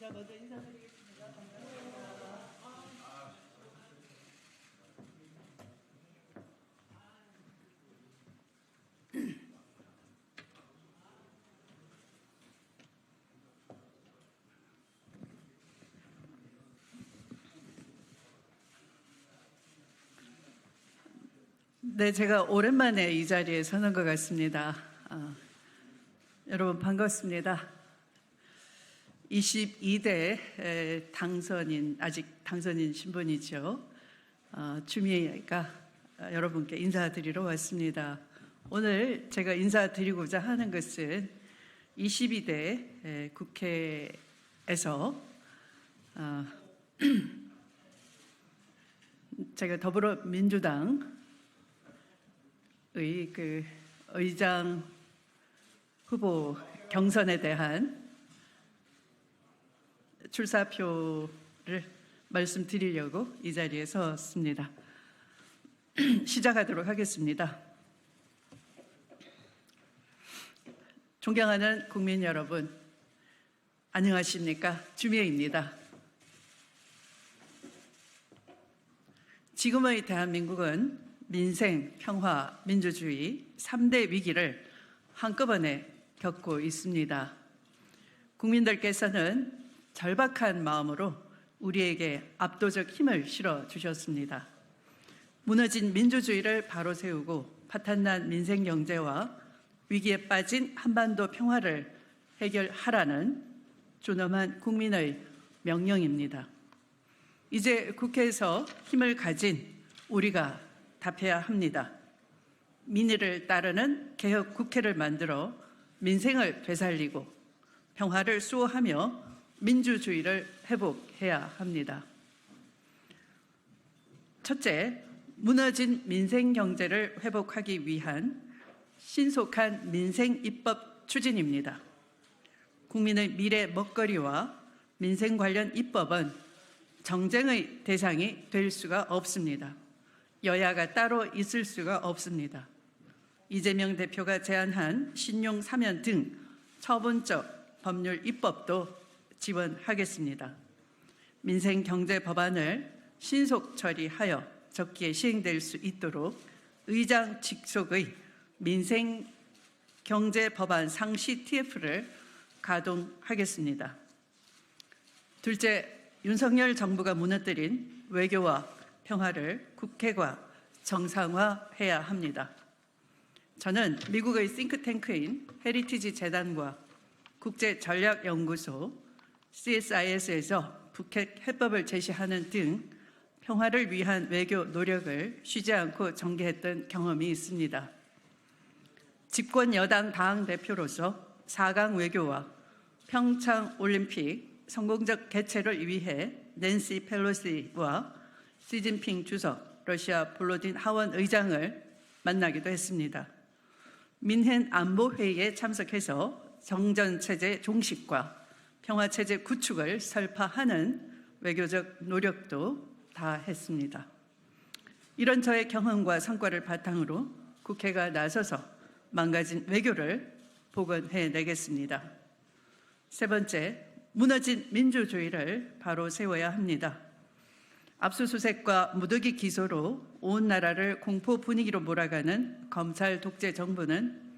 제가 먼저 인사드리겠습니다. 네, 제가 오랜만에 이 자리에 서는 것 같습니다. 여러분 반갑습니다. 22대 당선인, 아직 당선인 신분이죠. 주미가 여러분께 인사드리러 왔습니다. 오늘 제가 인사드리고자 하는 것은 22대 국회에서 제가 더불어민주당의 그 의장 후보 경선에 대한 출사표를 말씀드리려고 이 자리에 섰습니다. 시작하도록 하겠습니다. 존경하는 국민 여러분, 안녕하십니까? 주미애입니다. 지금의 대한민국은 민생, 평화, 민주주의 3대 위기를 한꺼번에 겪고 있습니다. 국민들께서는 절박한 마음으로 우리에게 압도적 힘을 실어 주셨습니다. 무너진 민주주의를 바로 세우고 파탄난 민생 경제와 위기에 빠진 한반도 평화를 해결하라는 존엄한 국민의 명령입니다. 이제 국회에서 힘을 가진 우리가 답해야 합니다. 민의를 따르는 개혁 국회를 만들어 민생을 되살리고 평화를 수호하며 민주주의를 회복해야 합니다. 첫째, 무너진 민생 경제를 회복하기 위한 신속한 민생 입법 추진입니다. 국민의 미래 먹거리와 민생 관련 입법은 정쟁의 대상이 될 수가 없습니다. 여야가 따로 있을 수가 없습니다. 이재명 대표가 제안한 신용 사면 등 처분적 법률 입법도 지원하겠습니다. 민생 경제 법안을 신속 처리하여 적기에 시행될 수 있도록 의장 직속의 민생 경제 법안 상시 TF를 가동하겠습니다. 둘째, 윤석열 정부가 무너뜨린 외교와 평화를 국회가 정상화해야 합니다. 저는 미국의 싱크탱크인 헤리티지 재단과 국제전략연구소 CSIS에서 북핵 해법을 제시하는 등 평화를 위한 외교 노력을 쉬지 않고 전개했던 경험이 있습니다. 집권 여당 당대표로서 4강 외교와 평창 올림픽 성공적 개최를 위해 낸시 펠로시와 시진핑 주석, 러시아 볼로딘 하원 의장을 만나기도 했습니다. 민헨 안보회의에 참석해서 정전체제 종식과 평화체제 구축을 설파하는 외교적 노력도 다 했습니다. 이런 저의 경험과 성과를 바탕으로 국회가 나서서 망가진 외교를 복원해내겠습니다. 세 번째, 무너진 민주주의를 바로 세워야 합니다. 압수수색과 무더기 기소로 온 나라를 공포 분위기로 몰아가는 검찰 독재 정부는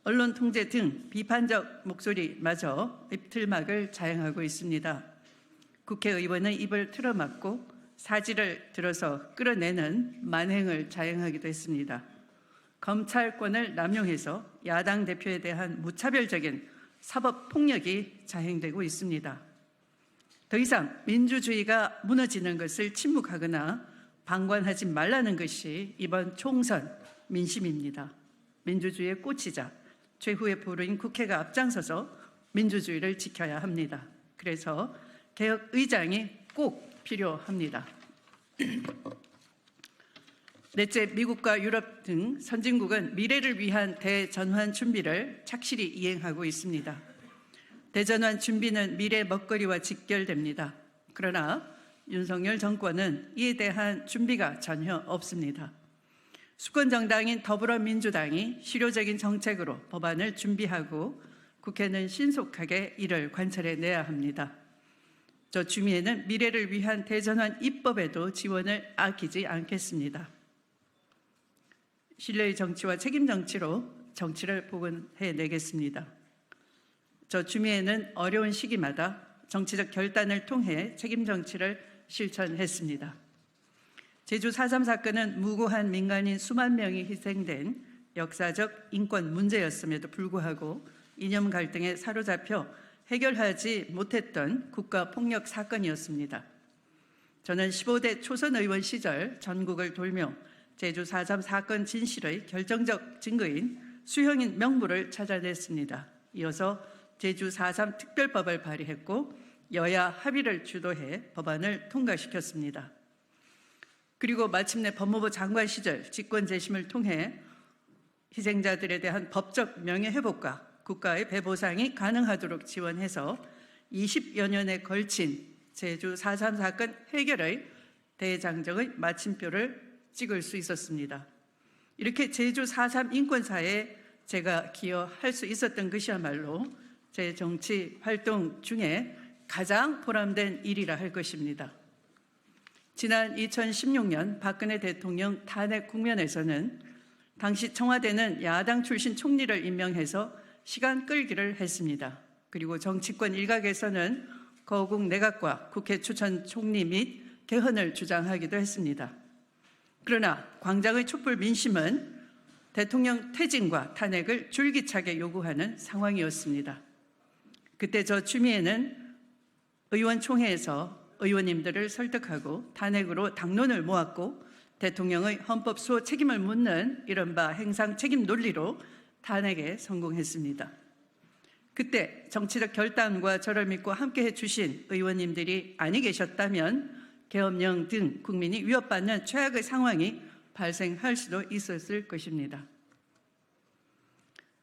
언론 통제 등 비판적 목소리마저 입틀막을 자행하고 있습니다. 국회의원의 입을 틀어막고 사지를 들어서 끌어내는 만행을 자행하기도 했습니다. 검찰권을 남용해서 야당 대표에 대한 무차별적인 사법폭력이 자행되고 있습니다. 더 이상 민주주의가 무너지는 것을 침묵하거나 방관하지 말라는 것이 이번 총선 민심입니다. 민주주의의 꽃이자 최후의 보루인 국회가 앞장서서 민주주의를 지켜야 합니다. 그래서 개혁의장이 꼭 필요합니다. 넷째, 미국과 유럽 등 선진국은 미래를 위한 대전환 준비를 착실히 이행하고 있습니다. 대전환 준비는 미래 먹거리와 직결됩니다. 그러나 윤석열 정권은 이에 대한 준비가 전혀 없습니다. 수권 정당인 더불어민주당이 실효적인 정책으로 법안을 준비하고 국회는 신속하게 이를 관철해내야 합니다. 저 추미애는 미래를 위한 대전환 입법에도 지원을 아끼지 않겠습니다. 신뢰의 정치와 책임 정치로 정치를 복원해내겠습니다. 저 추미애는 어려운 시기마다 정치적 결단을 통해 책임 정치를 실천했습니다. 제주 4.3 사건은 무고한 민간인 수만 명이 희생된 역사적 인권 문제였음에도 불구하고 이념 갈등에 사로잡혀 해결하지 못했던 국가폭력 사건이었습니다. 저는 15대 초선 의원 시절 전국을 돌며 제주 4.3 사건 진실의 결정적 증거인 수형인 명부를 찾아냈습니다. 이어서 제주 4.3 특별법을 발의했고 여야 합의를 주도해 법안을 통과시켰습니다. 그리고 마침내 법무부 장관 시절 직권 재심을 통해 희생자들에 대한 법적 명예회복과 국가의 배보상이 가능하도록 지원해서 20여 년에 걸친 제주 4.3 사건 해결의 대장정의 마침표를 찍을 수 있었습니다. 이렇게 제주 4.3 인권사에 제가 기여할 수 있었던 것이야말로 제 정치 활동 중에 가장 보람된 일이라 할 것입니다. 지난 2016년 박근혜 대통령 탄핵 국면에서는 당시 청와대는 야당 출신 총리를 임명해서 시간 끌기를 했습니다. 그리고 정치권 일각에서는 거국 내각과 국회 추천 총리 및 개헌을 주장하기도 했습니다. 그러나 광장의 촛불 민심은 대통령 퇴진과 탄핵을 줄기차게 요구하는 상황이었습니다. 그때 저 추미애는 의원총회에서 의원님들을 설득하고 탄핵으로 당론을 모았고 대통령의 헌법 수호 책임을 묻는 이른바 행상 책임 논리로 탄핵에 성공했습니다. 그때 정치적 결단과 저를 믿고 함께해 주신 의원님들이 아니 계셨다면 계엄령 등 국민이 위협받는 최악의 상황이 발생할 수도 있었을 것입니다.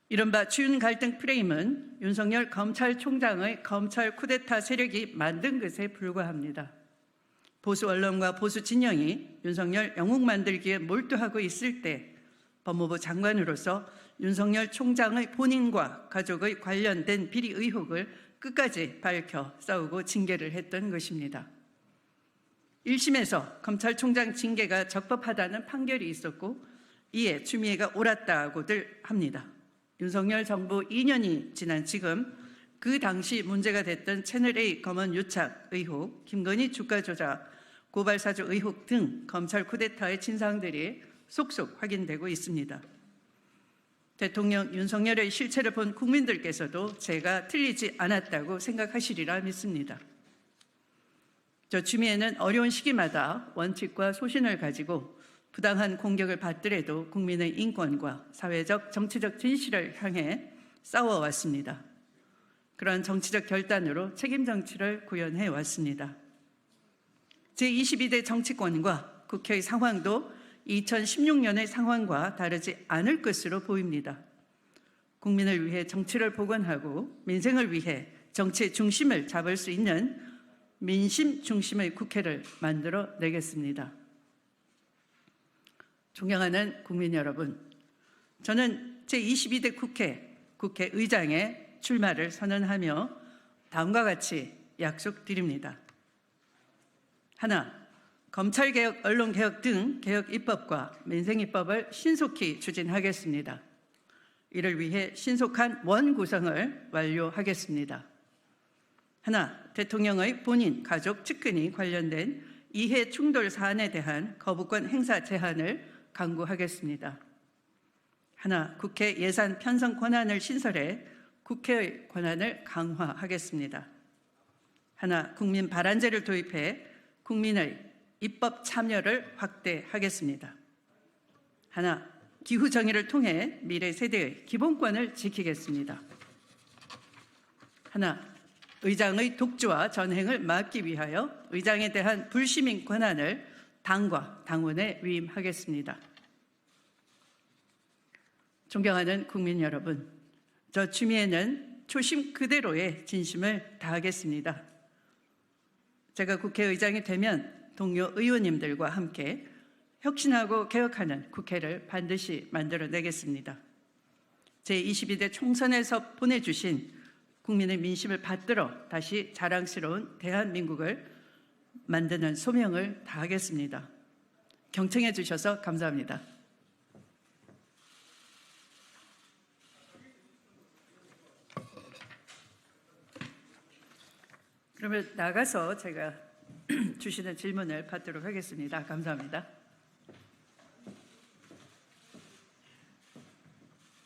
이른바 추윤 갈등 프레임은 윤석열 검찰총장의 검찰 쿠데타 세력이 만든 것에 불과합니다. 보수 언론과 보수 진영이 윤석열 영웅 만들기에 몰두하고 있을 때 법무부 장관으로서 윤석열 총장의 본인과 가족의 관련된 비리 의혹을 끝까지 밝혀 싸우고 징계를 했던 것입니다. 1심에서 검찰총장 징계가 적법하다는 판결이 있었고 이에 추미애가 옳았다고들 합니다. 윤석열 정부 2년이 지난 지금 그 당시 문제가 됐던 채널A 검언 유착 의혹, 김건희 주가 조작, 고발사주 의혹 등 검찰 쿠데타의 진상들이 속속 확인되고 있습니다. 대통령 윤석열의 실체를 본 국민들께서도 제가 틀리지 않았다고 생각하시리라 믿습니다. 저 추미애는 어려운 시기마다 원칙과 소신을 가지고 부당한 공격을 받더라도 국민의 인권과 사회적, 정치적 진실을 향해 싸워왔습니다. 그러한 정치적 결단으로 책임 정치를 구현해 왔습니다. 제22대 정치권과 국회의 상황도 2016년의 상황과 다르지 않을 것으로 보입니다. 국민을 위해 정치를 복원하고 민생을 위해 정치의 중심을 잡을 수 있는 민심 중심의 국회를 만들어 내겠습니다. 존경하는 국민 여러분, 저는 제22대 국회의장에 출마를 선언하며 다음과 같이 약속드립니다. 하나, 검찰개혁, 언론개혁 등 개혁 입법과 민생입법을 신속히 추진하겠습니다. 이를 위해 신속한 원구성을 완료하겠습니다. 하나, 대통령의 본인, 가족, 측근이 관련된 이해 충돌 사안에 대한 거부권 행사 제한을 강구하겠습니다. 하나, 국회 예산 편성 권한을 신설해 국회의 권한을 강화하겠습니다. 하나, 국민 발안제를 도입해 국민의 입법 참여를 확대하겠습니다. 하나, 기후 정의를 통해 미래 세대의 기본권을 지키겠습니다. 하나, 의장의 독주와 전횡을 막기 위하여 의장에 대한 불시민 권한을 당과 당원에 위임하겠습니다. 존경하는 국민 여러분, 저 추미애는 초심 그대로의 진심을 다하겠습니다. 제가 국회의장이 되면 동료 의원님들과 함께 혁신하고 개혁하는 국회를 반드시 만들어내겠습니다. 제22대 총선에서 보내주신 국민의 민심을 받들어 다시 자랑스러운 대한민국을 만드는 소명을 다하겠습니다. 경청해 주셔서 감사합니다. 그러면 나가서 제가 주시는 질문을 받도록 하겠습니다. 감사합니다.